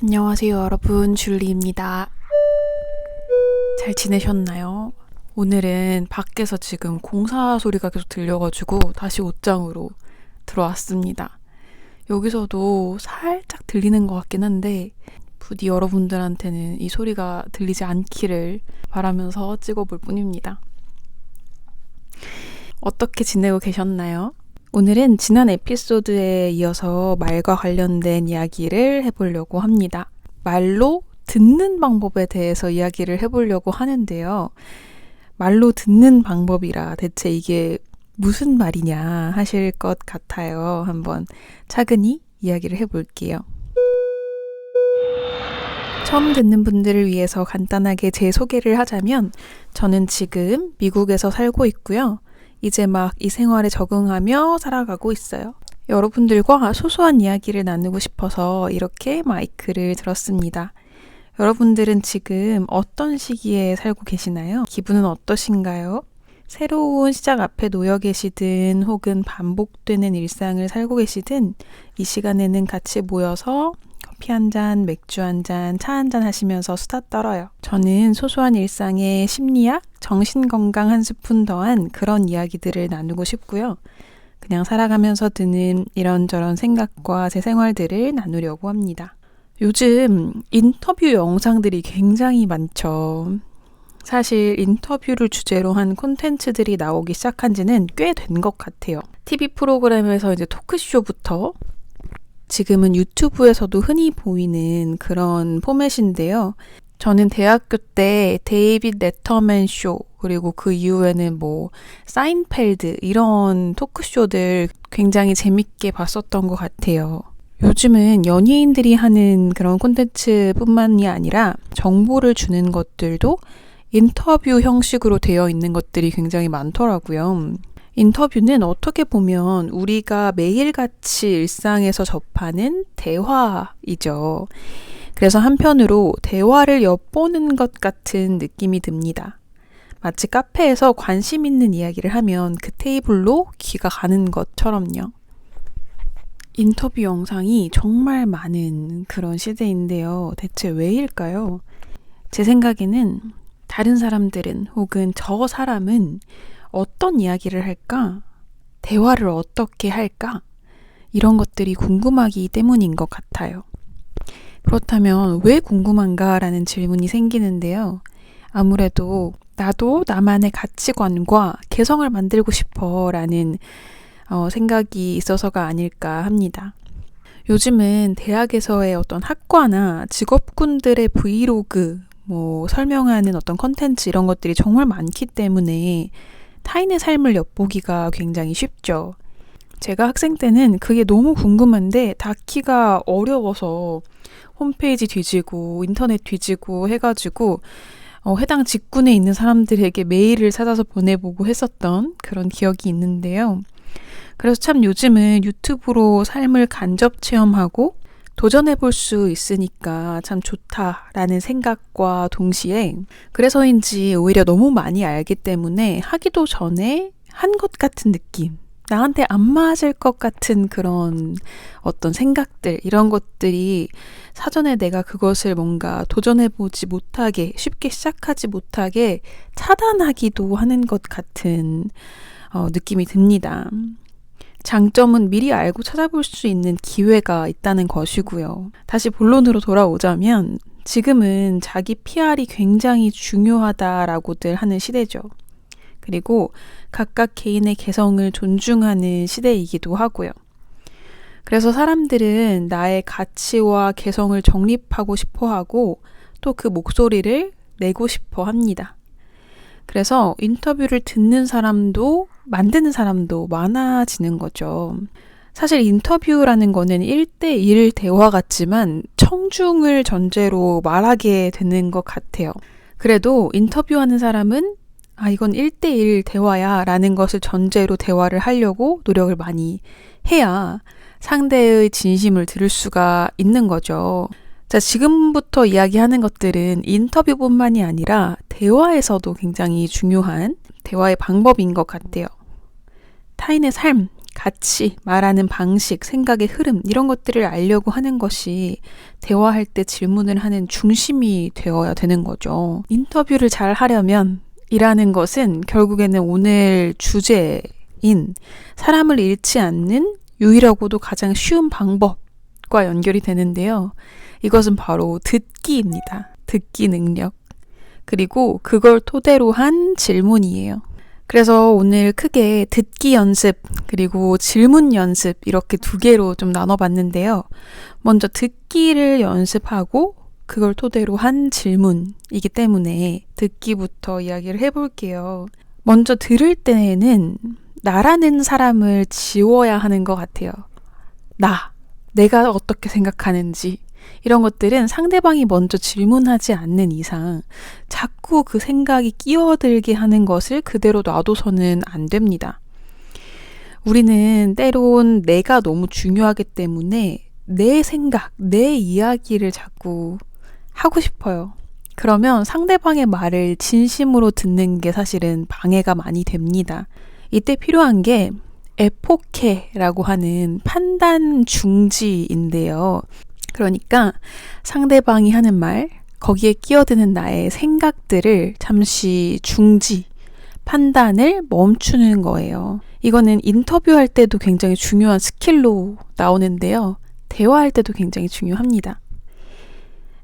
안녕하세요 여러분, 줄리입니다. 잘 지내셨나요? 오늘은 밖에서 지금 공사 소리가 계속 들려가지고 다시 옷장으로 들어왔습니다. 여기서도 살짝 들리는 것 같긴 한데 부디 여러분들한테는 이 소리가 들리지 않기를 바라면서 찍어볼 뿐입니다. 어떻게 지내고 계셨나요? 오늘은 지난 에피소드에 이어서 말과 관련된 이야기를 해보려고 합니다. 말로 듣는 방법에 대해서 이야기를 해보려고 하는데요. 말로 듣는 방법이라 대체 이게 무슨 말이냐 하실 것 같아요. 한번 차근히 이야기를 해볼게요. 처음 듣는 분들을 위해서 간단하게 제 소개를 하자면 저는 지금 미국에서 살고 있고요. 이제 막 이 생활에 적응하며 살아가고 있어요. 여러분들과 소소한 이야기를 나누고 싶어서 이렇게 마이크를 들었습니다. 여러분들은 지금 어떤 시기에 살고 계시나요? 기분은 어떠신가요? 새로운 시작 앞에 놓여 계시든 혹은 반복되는 일상을 살고 계시든 이 시간에는 같이 모여서 커피 한 잔, 맥주 한 잔, 차 한 잔 하시면서 수다 떨어요. 저는 소소한 일상에 심리학, 정신건강 한 스푼 더한 그런 이야기들을 나누고 싶고요. 그냥 살아가면서 드는 이런저런 생각과 제 생활들을 나누려고 합니다. 요즘 인터뷰 영상들이 굉장히 많죠. 사실 인터뷰를 주제로 한 콘텐츠들이 나오기 시작한 지는 꽤 된 것 같아요. TV 프로그램에서 이제 토크쇼부터 지금은 유튜브에서도 흔히 보이는 그런 포맷인데요. 저는 대학교 때 데이빗 레터맨 쇼, 그리고 그 이후에는 뭐 사인펠드 이런 토크쇼들 굉장히 재밌게 봤었던 것 같아요. 요즘은 연예인들이 하는 그런 콘텐츠뿐만이 아니라 정보를 주는 것들도 인터뷰 형식으로 되어 있는 것들이 굉장히 많더라고요. 인터뷰는 어떻게 보면 우리가 매일같이 일상에서 접하는 대화이죠. 그래서 한편으로 대화를 엿보는 것 같은 느낌이 듭니다. 마치 카페에서 관심 있는 이야기를 하면 그 테이블로 귀가 가는 것처럼요. 인터뷰 영상이 정말 많은 그런 시대인데요. 대체 왜일까요? 제 생각에는 다른 사람들은 혹은 저 사람은 어떤 이야기를 할까? 대화를 어떻게 할까? 이런 것들이 궁금하기 때문인 것 같아요. 그렇다면 왜 궁금한가라는 질문이 생기는데요. 아무래도 나도 나만의 가치관과 개성을 만들고 싶어 라는 생각이 있어서가 아닐까 합니다. 요즘은 대학에서의 어떤 학과나 직업군들의 브이로그, 설명하는 어떤 컨텐츠 이런 것들이 정말 많기 때문에 타인의 삶을 엿보기가 굉장히 쉽죠. 제가 학생 때는 그게 너무 궁금한데 닿기가 어려워서 홈페이지 뒤지고 인터넷 뒤지고 해가지고 해당 직군에 있는 사람들에게 메일을 찾아서 보내보고 했었던 그런 기억이 있는데요. 그래서 참 요즘은 유튜브로 삶을 간접 체험하고 도전해볼 수 있으니까 참 좋다라는 생각과 동시에 그래서인지 오히려 너무 많이 알기 때문에 하기도 전에 한 것 같은 느낌, 나한테 안 맞을 것 같은 그런 어떤 생각들, 이런 것들이 사전에 내가 그것을 뭔가 도전해보지 못하게, 쉽게 시작하지 못하게 차단하기도 하는 것 같은 느낌이 듭니다. 장점은 미리 알고 찾아볼 수 있는 기회가 있다는 것이고요. 다시 본론으로 돌아오자면 지금은 자기 PR이 굉장히 중요하다라고들 하는 시대죠. 그리고 각각 개인의 개성을 존중하는 시대이기도 하고요. 그래서 사람들은 나의 가치와 개성을 정립하고 싶어 하고 또 그 목소리를 내고 싶어 합니다. 그래서 인터뷰를 듣는 사람도 만드는 사람도 많아지는 거죠. 사실 인터뷰라는 거는 1대1 대화 같지만 청중을 전제로 말하게 되는 것 같아요. 그래도 인터뷰하는 사람은 이건 1대1 대화야 라는 것을 전제로 대화를 하려고 노력을 많이 해야 상대의 진심을 들을 수가 있는 거죠. 자, 지금부터 이야기하는 것들은 인터뷰뿐만이 아니라 대화에서도 굉장히 중요한 대화의 방법인 것 같아요. 타인의 삶, 같이 말하는 방식, 생각의 흐름 이런 것들을 알려고 하는 것이 대화할 때 질문을 하는 중심이 되어야 되는 거죠. 인터뷰를 잘 하려면 이라는 것은 결국에는 오늘 주제인 사람을 잃지 않는 유일하고도 가장 쉬운 방법과 연결이 되는데요. 이것은 바로 듣기입니다. 듣기 능력. 그리고 그걸 토대로 한 질문이에요. 그래서 오늘 크게 듣기 연습 그리고 질문 연습 이렇게 두 개로 좀 나눠봤는데요. 먼저 듣기를 연습하고 그걸 토대로 한 질문이기 때문에 듣기부터 이야기를 해볼게요. 먼저 들을 때에는 나라는 사람을 지워야 하는 것 같아요. 내가 어떻게 생각하는지 이런 것들은 상대방이 먼저 질문하지 않는 이상 자꾸 그 생각이 끼어들게 하는 것을 그대로 놔둬서는 안 됩니다. 우리는 때론 내가 너무 중요하기 때문에 내 생각, 내 이야기를 자꾸 하고 싶어요. 그러면 상대방의 말을 진심으로 듣는 게 사실은 방해가 많이 됩니다. 이때 필요한 게 에포케라고 하는 판단 중지인데요. 그러니까 상대방이 하는 말, 거기에 끼어드는 나의 생각들을 잠시 중지, 판단을 멈추는 거예요. 이거는 인터뷰할 때도 굉장히 중요한 스킬로 나오는데요. 대화할 때도 굉장히 중요합니다.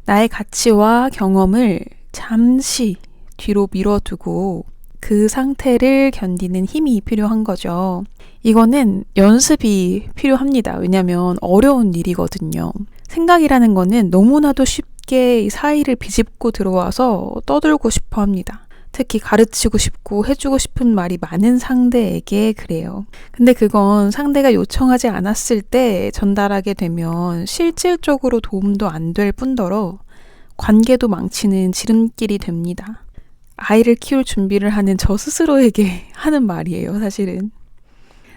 나의 가치와 경험을 잠시 뒤로 밀어두고 그 상태를 견디는 힘이 필요한 거죠. 이거는 연습이 필요합니다. 왜냐하면 어려운 일이거든요. 생각이라는 거는 너무나도 쉽게 이 사이를 비집고 들어와서 떠들고 싶어 합니다. 특히 가르치고 싶고 해주고 싶은 말이 많은 상대에게 그래요. 근데 그건 상대가 요청하지 않았을 때 전달하게 되면 실질적으로 도움도 안 될 뿐더러 관계도 망치는 지름길이 됩니다. 아이를 키울 준비를 하는 저 스스로에게 하는 말이에요, 사실은.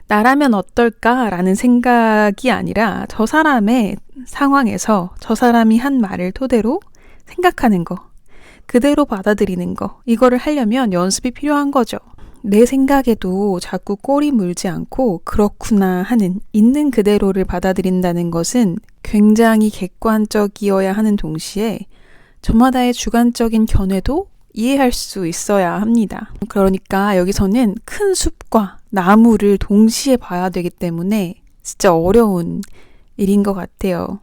나라면 어떨까라는 생각이 아니라 저 사람의 상황에서 저 사람이 한 말을 토대로 생각하는 거, 그대로 받아들이는 거, 이거를 하려면 연습이 필요한 거죠. 내 생각에도 자꾸 꼬리 물지 않고 그렇구나 하는 있는 그대로를 받아들인다는 것은 굉장히 객관적이어야 하는 동시에 저마다의 주관적인 견해도 이해할 수 있어야 합니다. 그러니까 여기서는 큰 숲과 나무를 동시에 봐야 되기 때문에 진짜 어려운 일인 것 같아요.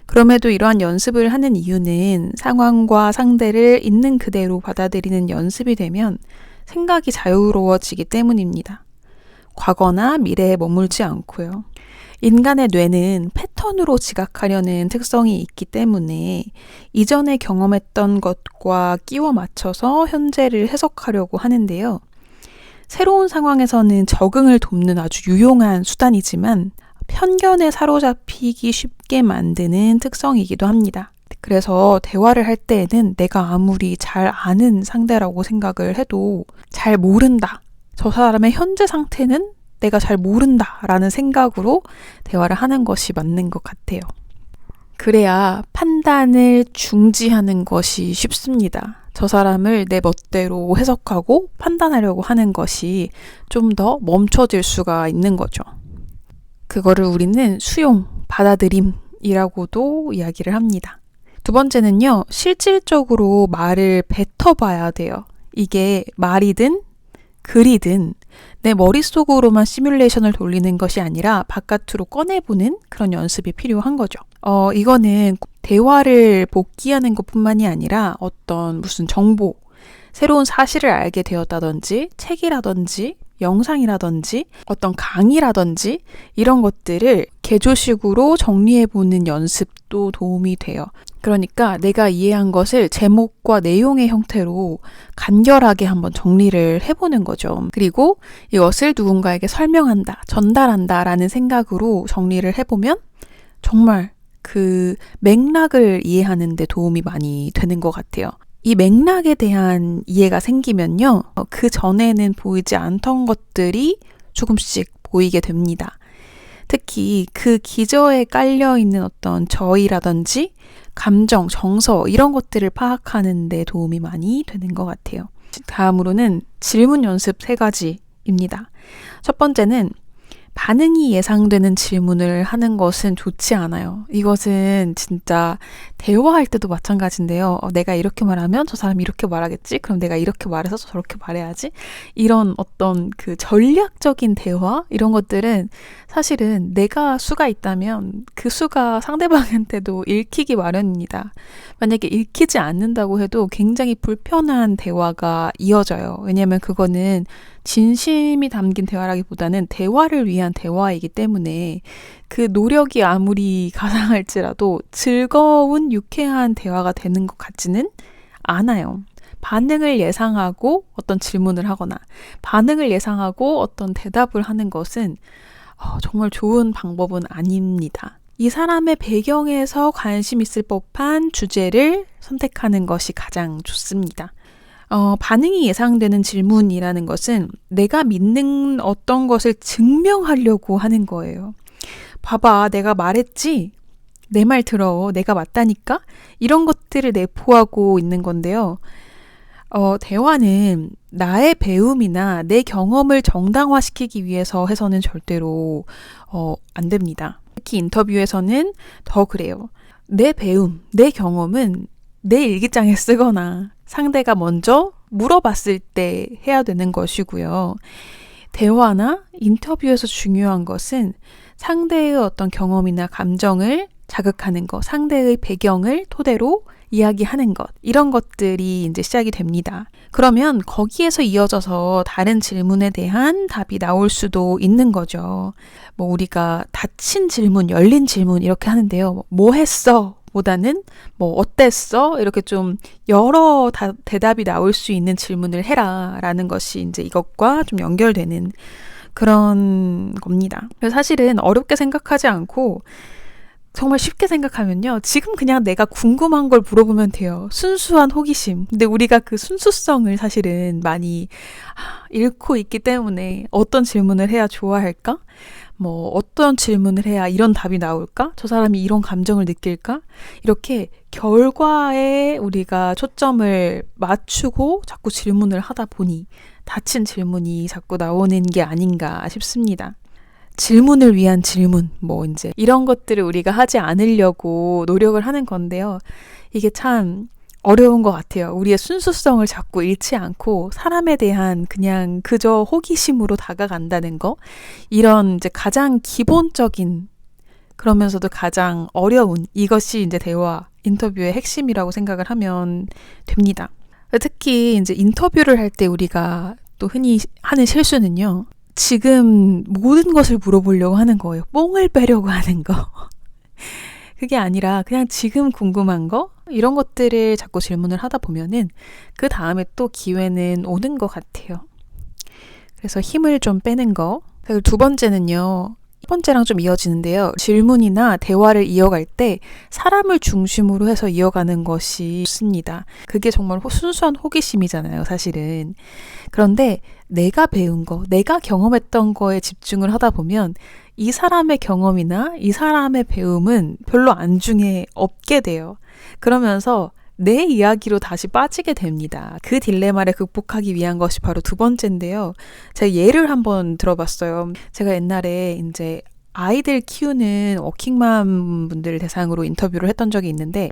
그럼에도 이러한 연습을 하는 이유는 상황과 상대를 있는 그대로 받아들이는 연습이 되면 생각이 자유로워지기 때문입니다. 과거나 미래에 머물지 않고요. 인간의 뇌는 패턴으로 지각하려는 특성이 있기 때문에 이전에 경험했던 것과 끼워 맞춰서 현재를 해석하려고 하는데요. 새로운 상황에서는 적응을 돕는 아주 유용한 수단이지만 편견에 사로잡히기 쉽게 만드는 특성이기도 합니다. 그래서 대화를 할 때에는 내가 아무리 잘 아는 상대라고 생각을 해도 잘 모른다. 저 사람의 현재 상태는 내가 잘 모른다 라는 생각으로 대화를 하는 것이 맞는 것 같아요. 그래야 판단을 중지하는 것이 쉽습니다. 저 사람을 내 멋대로 해석하고 판단하려고 하는 것이 좀 더 멈춰질 수가 있는 거죠. 그거를 우리는 수용, 받아들임이라고도 이야기를 합니다. 두 번째는요, 실질적으로 말을 뱉어봐야 돼요. 이게 말이든 글이든 내 머릿속으로만 시뮬레이션을 돌리는 것이 아니라 바깥으로 꺼내보는 그런 연습이 필요한 거죠. 이거는 대화를 복귀하는 것뿐만이 아니라 어떤 무슨 정보, 새로운 사실을 알게 되었다든지 책이라든지 영상이라든지 어떤 강의라든지 이런 것들을 개조식으로 정리해보는 연습도 도움이 돼요. 그러니까 내가 이해한 것을 제목과 내용의 형태로 간결하게 한번 정리를 해보는 거죠. 그리고 이것을 누군가에게 설명한다, 전달한다 라는 생각으로 정리를 해보면 정말 그 맥락을 이해하는 데 도움이 많이 되는 것 같아요. 이 맥락에 대한 이해가 생기면요, 그 전에는 보이지 않던 것들이 조금씩 보이게 됩니다. 특히 그 기저에 깔려있는 어떤 저의라든지 감정, 정서 이런 것들을 파악하는 데 도움이 많이 되는 것 같아요. 다음으로는 질문 연습 3가지입니다. 첫 번째는 반응이 예상되는 질문을 하는 것은 좋지 않아요. 이것은 진짜 대화할 때도 마찬가지인데요. 내가 이렇게 말하면 저 사람이 이렇게 말하겠지? 그럼 내가 이렇게 말해서 저렇게 말해야지? 이런 어떤 그 전략적인 대화? 이런 것들은 사실은 내가 수가 있다면 그 수가 상대방한테도 읽히기 마련입니다. 만약에 읽히지 않는다고 해도 굉장히 불편한 대화가 이어져요. 왜냐하면 그거는 진심이 담긴 대화라기보다는 대화를 위한 대화이기 때문에 그 노력이 아무리 가상할지라도 즐거운 유쾌한 대화가 되는 것 같지는 않아요. 반응을 예상하고 어떤 질문을 하거나 반응을 예상하고 어떤 대답을 하는 것은 정말 좋은 방법은 아닙니다. 이 사람의 배경에서 관심 있을 법한 주제를 선택하는 것이 가장 좋습니다. 반응이 예상되는 질문이라는 것은 내가 믿는 어떤 것을 증명하려고 하는 거예요. 봐봐, 내가 말했지? 내 말 들어. 내가 맞다니까? 이런 것들을 내포하고 있는 건데요. 대화는 나의 배움이나 내 경험을 정당화시키기 위해서 해서는 절대로 안 됩니다. 특히 인터뷰에서는 더 그래요. 내 배움, 내 경험은 내 일기장에 쓰거나 상대가 먼저 물어봤을 때 해야 되는 것이고요. 대화나 인터뷰에서 중요한 것은 상대의 어떤 경험이나 감정을 자극하는 것, 상대의 배경을 토대로 이야기하는 것, 이런 것들이 이제 시작이 됩니다. 그러면 거기에서 이어져서 다른 질문에 대한 답이 나올 수도 있는 거죠. 우리가 닫힌 질문, 열린 질문 이렇게 하는데요. 뭐 했어? 보다는 어땠어? 이렇게 좀 여러 대답이 나올 수 있는 질문을 해라 라는 것이 이제 이것과 좀 연결되는 그런 겁니다. 그래서 사실은 어렵게 생각하지 않고 정말 쉽게 생각하면요. 지금 그냥 내가 궁금한 걸 물어보면 돼요. 순수한 호기심. 근데 우리가 그 순수성을 사실은 많이 잃고 있기 때문에 어떤 질문을 해야 좋아할까? 어떤 질문을 해야 이런 답이 나올까? 저 사람이 이런 감정을 느낄까? 이렇게 결과에 우리가 초점을 맞추고 자꾸 질문을 하다 보니 닫힌 질문이 자꾸 나오는 게 아닌가 싶습니다. 질문을 위한 질문, 이제 이런 것들을 우리가 하지 않으려고 노력을 하는 건데요. 이게 참 어려운 것 같아요. 우리의 순수성을 자꾸 잃지 않고 사람에 대한 그냥 그저 호기심으로 다가간다는 거. 이런 이제 가장 기본적인 그러면서도 가장 어려운 이것이 이제 대화, 인터뷰의 핵심이라고 생각을 하면 됩니다. 특히 이제 인터뷰를 할 때 우리가 또 흔히 하는 실수는요. 지금 모든 것을 물어보려고 하는 거예요. 뽕을 빼려고 하는 거. 그게 아니라 그냥 지금 궁금한 거? 이런 것들을 자꾸 질문을 하다 보면은 그 다음에 또 기회는 오는 것 같아요. 그래서 힘을 좀 빼는 거. 그리고 두 번째는요. 첫 번째랑 좀 이어지는데요. 질문이나 대화를 이어갈 때 사람을 중심으로 해서 이어가는 것이 좋습니다. 그게 정말 순수한 호기심이잖아요, 사실은. 그런데 내가 배운 거, 내가 경험했던 거에 집중을 하다 보면 이 사람의 경험이나 이 사람의 배움은 별로 안중에 없게 돼요. 그러면서 내 이야기로 다시 빠지게 됩니다. 그 딜레마를 극복하기 위한 것이 바로 두 번째인데요. 제가 예를 한번 들어봤어요. 제가 옛날에 이제 아이들 키우는 워킹맘 분들을 대상으로 인터뷰를 했던 적이 있는데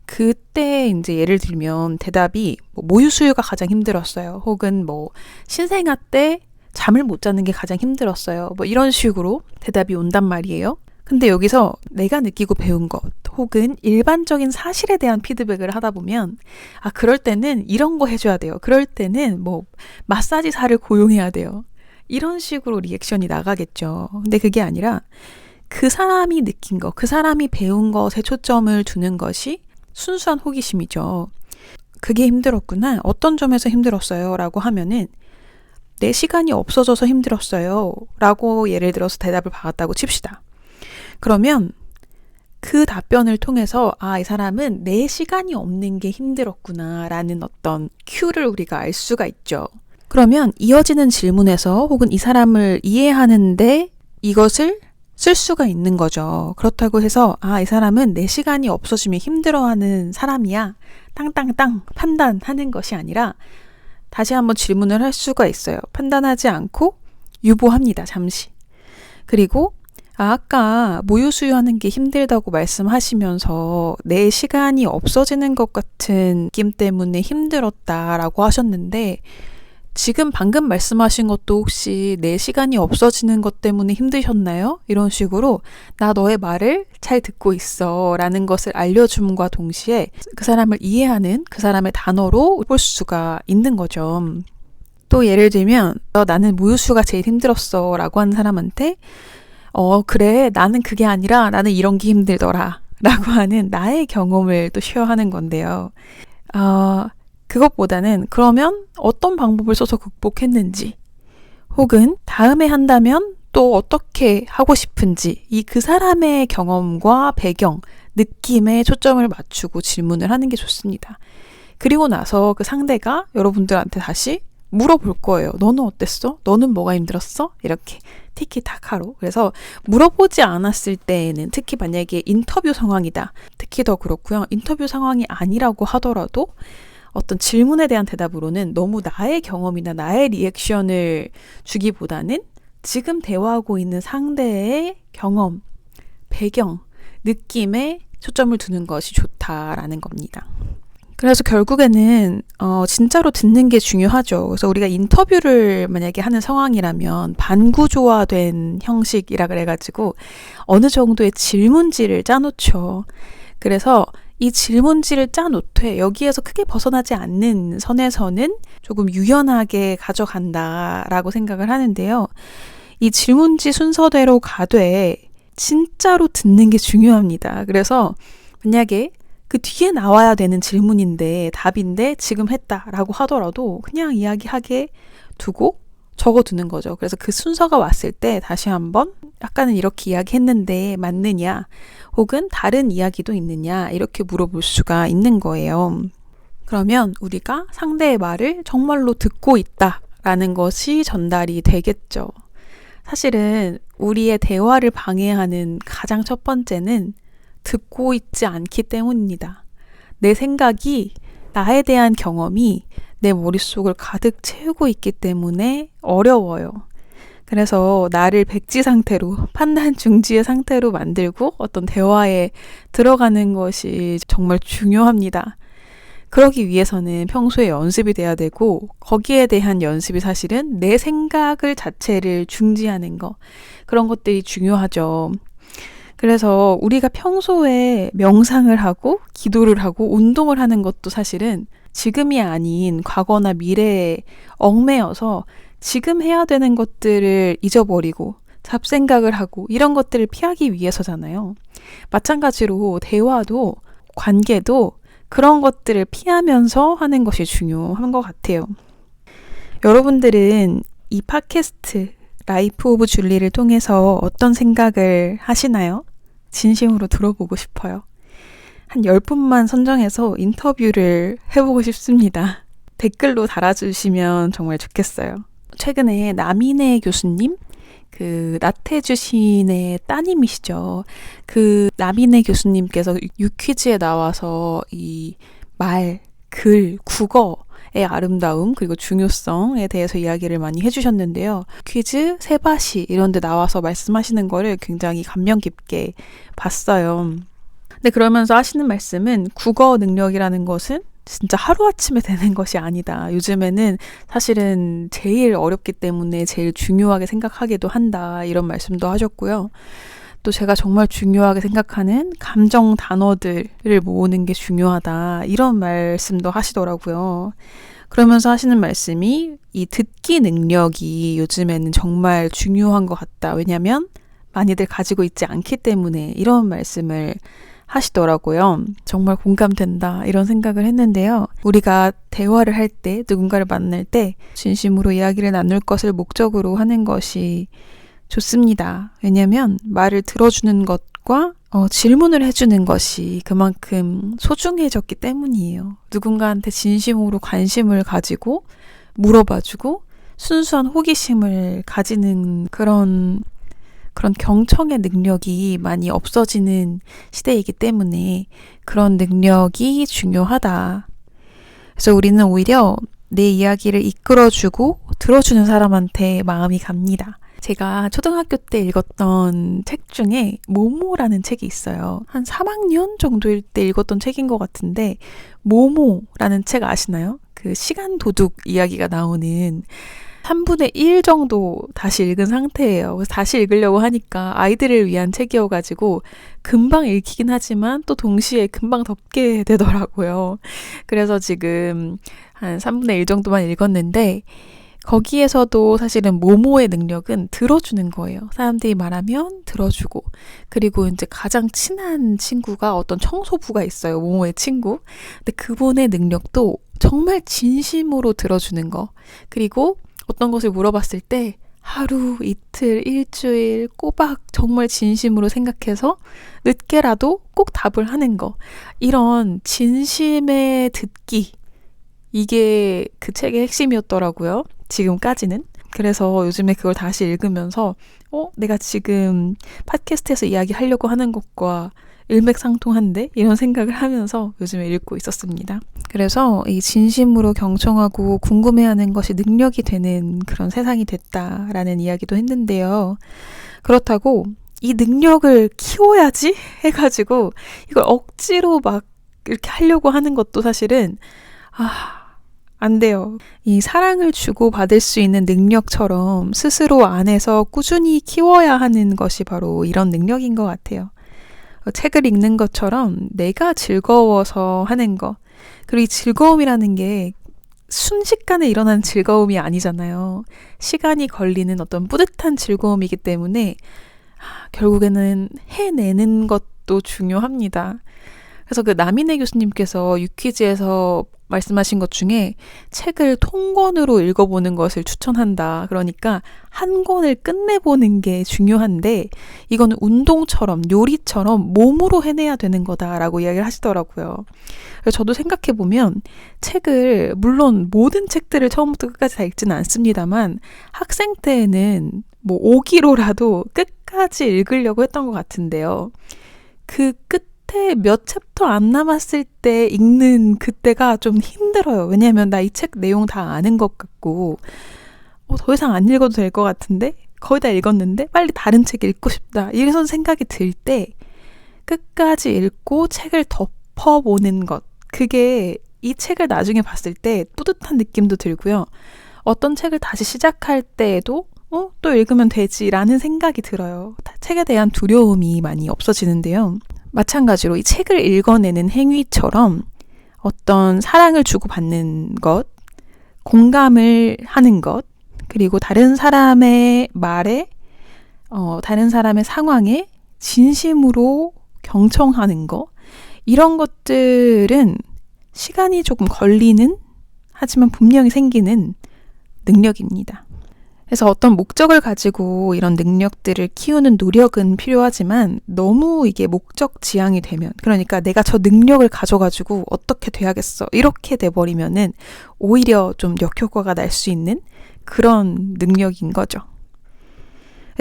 그때 이제 예를 들면 대답이 모유 수유가 가장 힘들었어요. 혹은 신생아 때 잠을 못 자는 게 가장 힘들었어요. 이런 식으로 대답이 온단 말이에요. 근데 여기서 내가 느끼고 배운 것 혹은 일반적인 사실에 대한 피드백을 하다 보면 그럴 때는 이런 거 해줘야 돼요. 그럴 때는 마사지사를 고용해야 돼요. 이런 식으로 리액션이 나가겠죠. 근데 그게 아니라 그 사람이 느낀 것, 그 사람이 배운 것에 초점을 두는 것이 순수한 호기심이죠. 그게 힘들었구나. 어떤 점에서 힘들었어요? 라고 하면은 내 시간이 없어져서 힘들었어요. 라고 예를 들어서 대답을 받았다고 칩시다. 그러면 그 답변을 통해서 이 사람은 내 시간이 없는 게 힘들었구나 라는 어떤 큐를 우리가 알 수가 있죠. 그러면 이어지는 질문에서 혹은 이 사람을 이해하는데 이것을 쓸 수가 있는 거죠. 그렇다고 해서 이 사람은 내 시간이 없어지면 힘들어하는 사람이야. 땅땅땅 판단하는 것이 아니라 다시 한번 질문을 할 수가 있어요. 판단하지 않고 유보합니다. 잠시. 그리고 아까 모유 수유하는 게 힘들다고 말씀하시면서 내 시간이 없어지는 것 같은 느낌 때문에 힘들었다라고 하셨는데 지금 방금 말씀하신 것도 혹시 내 시간이 없어지는 것 때문에 힘드셨나요? 이런 식으로 나 너의 말을 잘 듣고 있어 라는 것을 알려줌과 동시에 그 사람을 이해하는 그 사람의 단어로 볼 수가 있는 거죠. 또 예를 들면 나는 모유수가 제일 힘들었어 라고 하는 사람한테 그래 나는 그게 아니라 나는 이런 게 힘들더라 라고 하는 나의 경험을 또 쉐어하는 건데요. 그것보다는 그러면 어떤 방법을 써서 극복했는지 혹은 다음에 한다면 또 어떻게 하고 싶은지 이 그 사람의 경험과 배경, 느낌에 초점을 맞추고 질문을 하는 게 좋습니다. 그리고 나서 그 상대가 여러분들한테 다시 물어볼 거예요. 너는 어땠어? 너는 뭐가 힘들었어? 이렇게 티키타카로. 그래서 물어보지 않았을 때에는 특히 만약에 인터뷰 상황이다. 특히 더 그렇고요. 인터뷰 상황이 아니라고 하더라도 어떤 질문에 대한 대답으로는 너무 나의 경험이나 나의 리액션을 주기보다는 지금 대화하고 있는 상대의 경험, 배경, 느낌에 초점을 두는 것이 좋다라는 겁니다. 그래서 결국에는 진짜로 듣는 게 중요하죠. 그래서 우리가 인터뷰를 만약에 하는 상황이라면 반구조화된 형식이라 그래가지고 어느 정도의 질문지를 짜놓죠. 그래서 이 질문지를 짜놓되 여기에서 크게 벗어나지 않는 선에서는 조금 유연하게 가져간다라고 생각을 하는데요. 이 질문지 순서대로 가되 진짜로 듣는 게 중요합니다. 그래서 만약에 그 뒤에 나와야 되는 질문인데 답인데 지금 했다라고 하더라도 그냥 이야기하게 두고 적어두는 거죠. 그래서 그 순서가 왔을 때 다시 한번 아까는 이렇게 이야기했는데 맞느냐 혹은 다른 이야기도 있느냐 이렇게 물어볼 수가 있는 거예요. 그러면 우리가 상대의 말을 정말로 듣고 있다라는 것이 전달이 되겠죠. 사실은 우리의 대화를 방해하는 가장 첫 번째는 듣고 있지 않기 때문입니다. 내 생각이 나에 대한 경험이 내 머릿속을 가득 채우고 있기 때문에 어려워요. 그래서 나를 백지 상태로 판단 중지의 상태로 만들고 어떤 대화에 들어가는 것이 정말 중요합니다. 그러기 위해서는 평소에 연습이 돼야 되고 거기에 대한 연습이 사실은 내 생각을 자체를 중지하는 거 그런 것들이 중요하죠. 그래서 우리가 평소에 명상을 하고 기도를 하고 운동을 하는 것도 사실은 지금이 아닌 과거나 미래에 얽매여서 지금 해야 되는 것들을 잊어버리고 잡생각을 하고 이런 것들을 피하기 위해서잖아요. 마찬가지로 대화도 관계도 그런 것들을 피하면서 하는 것이 중요한 것 같아요. 여러분들은 이 팟캐스트 라이프 오브 줄리를 통해서 어떤 생각을 하시나요? 진심으로 들어보고 싶어요. 한 10분만 선정해서 인터뷰를 해보고 싶습니다. 댓글로 달아주시면 정말 좋겠어요. 최근에 남인혜 교수님, 그 나태주 시인의 따님이시죠. 그 남인혜 교수님께서 유퀴즈에 나와서 이 말, 글, 국어의 아름다움 그리고 중요성에 대해서 이야기를 많이 해주셨는데요. 퀴즈, 세바시 이런 데 나와서 말씀하시는 거를 굉장히 감명 깊게 봤어요. 근데 그러면서 하시는 말씀은 국어 능력이라는 것은 진짜 하루아침에 되는 것이 아니다. 요즘에는 사실은 제일 어렵기 때문에 제일 중요하게 생각하기도 한다. 이런 말씀도 하셨고요. 또 제가 정말 중요하게 생각하는 감정 단어들을 모으는 게 중요하다. 이런 말씀도 하시더라고요. 그러면서 하시는 말씀이 이 듣기 능력이 요즘에는 정말 중요한 것 같다. 왜냐하면 많이들 가지고 있지 않기 때문에 이런 말씀을 하시더라고요. 정말 공감된다 이런 생각을 했는데요. 우리가 대화를 할 때 누군가를 만날 때 진심으로 이야기를 나눌 것을 목적으로 하는 것이 좋습니다. 왜냐하면 말을 들어주는 것과 질문을 해주는 것이 그만큼 소중해졌기 때문이에요. 누군가한테 진심으로 관심을 가지고 물어봐주고 순수한 호기심을 가지는 그런 경청의 능력이 많이 없어지는 시대이기 때문에 그런 능력이 중요하다. 그래서 우리는 오히려 내 이야기를 이끌어주고 들어주는 사람한테 마음이 갑니다. 제가 초등학교 때 읽었던 책 중에 모모라는 책이 있어요. 한 3학년 정도일 때 읽었던 책인 것 같은데 모모라는 책 아시나요? 그 시간 도둑 이야기가 나오는 3분의 1 정도 다시 읽은 상태예요. 그래서 다시 읽으려고 하니까 아이들을 위한 책이어가지고 금방 읽히긴 하지만 또 동시에 금방 덮게 되더라고요. 그래서 지금 한 3분의 1 정도만 읽었는데 거기에서도 사실은 모모의 능력은 들어주는 거예요. 사람들이 말하면 들어주고, 그리고 이제 가장 친한 친구가 어떤 청소부가 있어요. 모모의 친구. 근데 그분의 능력도 정말 진심으로 들어주는 거. 그리고 어떤 것을 물어봤을 때 하루, 이틀, 일주일 꼬박 정말 진심으로 생각해서 늦게라도 꼭 답을 하는 거. 이런 진심의 듣기. 이게 그 책의 핵심이었더라고요. 지금까지는. 그래서 요즘에 그걸 다시 읽으면서 내가 지금 팟캐스트에서 이야기하려고 하는 것과 일맥상통한데? 이런 생각을 하면서 요즘에 읽고 있었습니다. 그래서 이 진심으로 경청하고 궁금해하는 것이 능력이 되는 그런 세상이 됐다라는 이야기도 했는데요. 그렇다고 이 능력을 키워야지 해가지고 이걸 억지로 막 이렇게 하려고 하는 것도 사실은 안 돼요. 이 사랑을 주고받을 수 있는 능력처럼 스스로 안에서 꾸준히 키워야 하는 것이 바로 이런 능력인 것 같아요. 책을 읽는 것처럼 내가 즐거워서 하는 거. 그리고 이 즐거움이라는 게 순식간에 일어나는 즐거움이 아니잖아요. 시간이 걸리는 어떤 뿌듯한 즐거움이기 때문에 결국에는 해내는 것도 중요합니다. 그래서 그 남인혜 교수님께서 유퀴즈에서 말씀하신 것 중에 책을 통권으로 읽어보는 것을 추천한다. 그러니까 한 권을 끝내보는 게 중요한데 이거는 운동처럼 요리처럼 몸으로 해내야 되는 거다라고 이야기를 하시더라고요. 그래서 저도 생각해보면 책을 물론 모든 책들을 처음부터 끝까지 다 읽지는 않습니다만 학생 때에는 5기로라도 끝까지 읽으려고 했던 것 같은데요. 그 끝 몇 챕터 안 남았을 때 읽는 그때가 좀 힘들어요. 왜냐하면 나 이 책 내용 다 아는 것 같고 더 이상 안 읽어도 될 것 같은데 거의 다 읽었는데 빨리 다른 책 읽고 싶다. 이런 생각이 들 때 끝까지 읽고 책을 덮어보는 것. 그게 이 책을 나중에 봤을 때 뿌듯한 느낌도 들고요. 어떤 책을 다시 시작할 때에도 또 읽으면 되지라는 생각이 들어요. 책에 대한 두려움이 많이 없어지는데요. 마찬가지로 이 책을 읽어내는 행위처럼 어떤 사랑을 주고받는 것, 공감을 하는 것, 그리고 다른 사람의 말에, 다른 사람의 상황에 진심으로 경청하는 것, 이런 것들은 시간이 조금 걸리는, 하지만 분명히 생기는 능력입니다. 그래서 어떤 목적을 가지고 이런 능력들을 키우는 노력은 필요하지만 너무 이게 목적 지향이 되면, 그러니까 내가 저 능력을 가져가지고 어떻게 돼야겠어 이렇게 돼버리면은 오히려 좀 역효과가 날 수 있는 그런 능력인 거죠.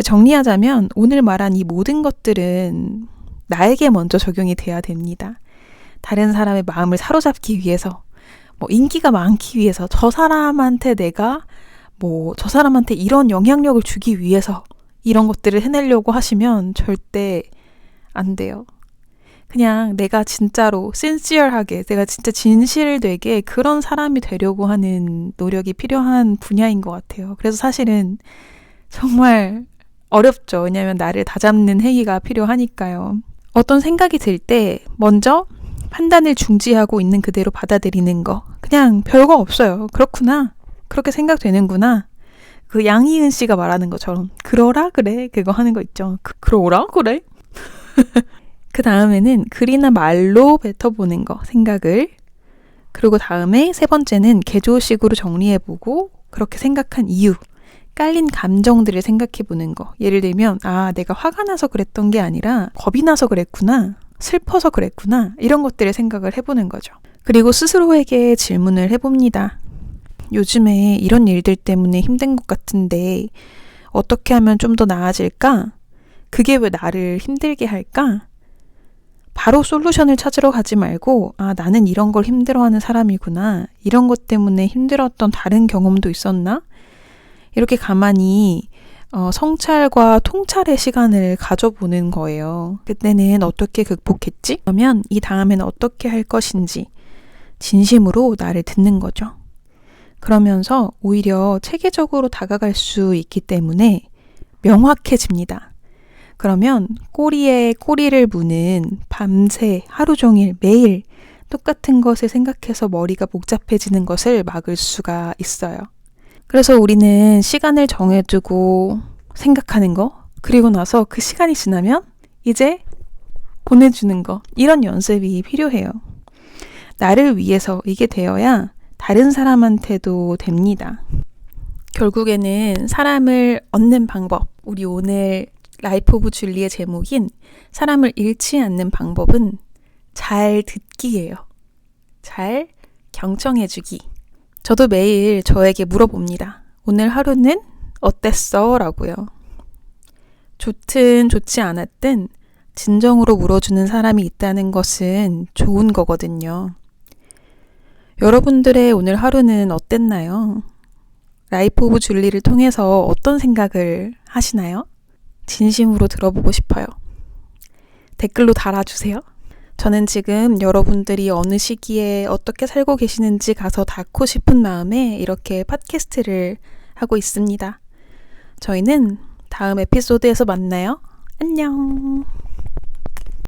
정리하자면 오늘 말한 이 모든 것들은 나에게 먼저 적용이 돼야 됩니다. 다른 사람의 마음을 사로잡기 위해서, 인기가 많기 위해서, 저 사람한테 내가 저 사람한테 이런 영향력을 주기 위해서 이런 것들을 해내려고 하시면 절대 안 돼요. 그냥 내가 진짜로 sincere하게, 내가 진짜 진실되게 그런 사람이 되려고 하는 노력이 필요한 분야인 것 같아요. 그래서 사실은 정말 어렵죠. 왜냐하면 나를 다잡는 행위가 필요하니까요. 어떤 생각이 들 때 먼저 판단을 중지하고 있는 그대로 받아들이는 거. 그냥 별거 없어요. 그렇구나. 그렇게 생각되는구나. 그 양희은 씨가 말하는 것처럼 그러라 그래 그거 하는 거 있죠. 그러라 그래. 그 다음에는 글이나 말로 뱉어보는 거, 생각을. 그리고 다음에 세 번째는 개조식으로 정리해보고 그렇게 생각한 이유, 깔린 감정들을 생각해보는 거. 예를 들면 내가 화가 나서 그랬던 게 아니라 겁이 나서 그랬구나, 슬퍼서 그랬구나, 이런 것들을 생각을 해보는 거죠. 그리고 스스로에게 질문을 해봅니다. 요즘에 이런 일들 때문에 힘든 것 같은데 어떻게 하면 좀 더 나아질까? 그게 왜 나를 힘들게 할까? 바로 솔루션을 찾으러 가지 말고 나는 이런 걸 힘들어하는 사람이구나. 이런 것 때문에 힘들었던 다른 경험도 있었나? 이렇게 가만히 성찰과 통찰의 시간을 가져보는 거예요. 그때는 어떻게 극복했지? 그러면 이 다음에는 어떻게 할 것인지 진심으로 나를 듣는 거죠. 그러면서 오히려 체계적으로 다가갈 수 있기 때문에 명확해집니다. 그러면 꼬리에 꼬리를 무는 밤새 하루 종일 매일 똑같은 것을 생각해서 머리가 복잡해지는 것을 막을 수가 있어요. 그래서 우리는 시간을 정해두고 생각하는 거, 그리고 나서 그 시간이 지나면 이제 보내주는 거, 이런 연습이 필요해요. 나를 위해서 이게 되어야 다른 사람한테도 됩니다. 결국에는 사람을 얻는 방법, 우리 오늘 라이프 오브 줄리의 제목인 사람을 잃지 않는 방법은 잘 듣기예요. 잘 경청해주기. 저도 매일 저에게 물어봅니다. 오늘 하루는 어땠어? 라고요. 좋든 좋지 않았든 진정으로 물어주는 사람이 있다는 것은 좋은 거거든요. 여러분들의 오늘 하루는 어땠나요? 라이프 오브 줄리를 통해서 어떤 생각을 하시나요? 진심으로 들어보고 싶어요. 댓글로 달아주세요. 저는 지금 여러분들이 어느 시기에 어떻게 살고 계시는지 가서 닿고 싶은 마음에 이렇게 팟캐스트를 하고 있습니다. 저희는 다음 에피소드에서 만나요. 안녕.